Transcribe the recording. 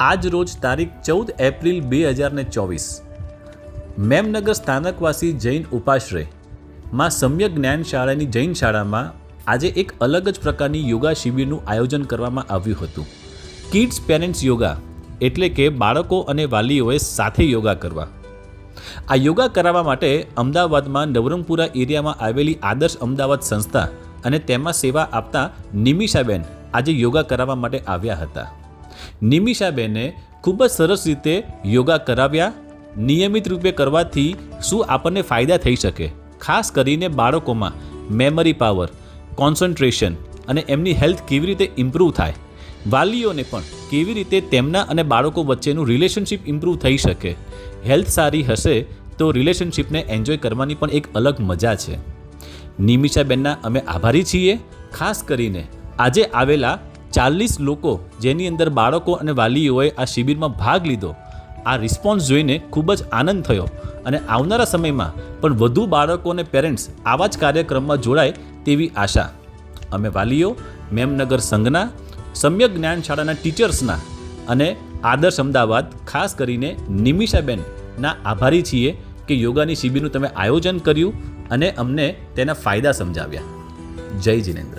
આજ રોજ તારીખ 14 એપ્રિલ 2024 મેમનગર સ્થાનકવાસી જૈન ઉપાશ્રય માં સમ્યક જ્ઞાન શાળાની જૈન શાળામાં આજે એક અલગ જ પ્રકારની યોગા શિબિરનું આયોજન કરવામાં આવ્યું હતું. કિડ્સ પેરેન્ટ્સ યોગા એટલે કે બાળકો અને વાલીઓએ સાથે યોગા કરવા. આ યોગા કરાવવા માટે અમદાવાદમાં નવરંગપુરા એરિયામાં આવેલી આદર્શ અમદાવાદ સંસ્થા અને તેમાં સેવા આપતા નિમિષાબેન આજે યોગા કરાવવા માટે આવ્યા હતા. નિમિષાબેને ખૂબ જ સરસ રીતે યોગા કરાવ્યા. નિયમિત રૂપે કરવાથી શું આપણને ફાયદા થઈ શકે, ખાસ કરીને બાળકોમાં મેમરી પાવર, કોન્સન્ટ્રેશન અને એમની હેલ્થ કેવી રીતે ઇમ્પ્રૂવ થાય, વાલીઓને પણ કેવી રીતે તેમના અને બાળકો વચ્ચેનું રિલેશનશિપ ઇમ્પ્રૂવ થઈ શકે. હેલ્થ સારી હશે તો રિલેશનશિપને એન્જોય કરવાની પણ એક અલગ મજા છે. નિમિષાબેનના અમે આભારી છીએ. ખાસ કરીને આજે આવેલા 40 લોકો જેની અંદર બાળકો અને વાલીઓએ આ શિબિરમાં ભાગ લીધો, આ રિસ્પોન્સ જોઈને ખૂબ જ આનંદ થયો અને આવનારા સમયમાં પણ વધુ બાળકો અને પેરેન્ટ્સ આવા જ કાર્યક્રમમાં જોડાય તેવી આશા. અમે વાલીઓ, મેમનગર સંઘના, સમ્યક જ્ઞાન શાળાના ટીચર્સના અને આદર્શ અમદાવાદ ખાસ કરીને નિમિષાબેનના આભારી છીએ કે યોગાની શિબિરનું તમે આયોજન કર્યું અને અમને તેના ફાયદા સમજાવ્યા. જય જિનેન્દ્ર.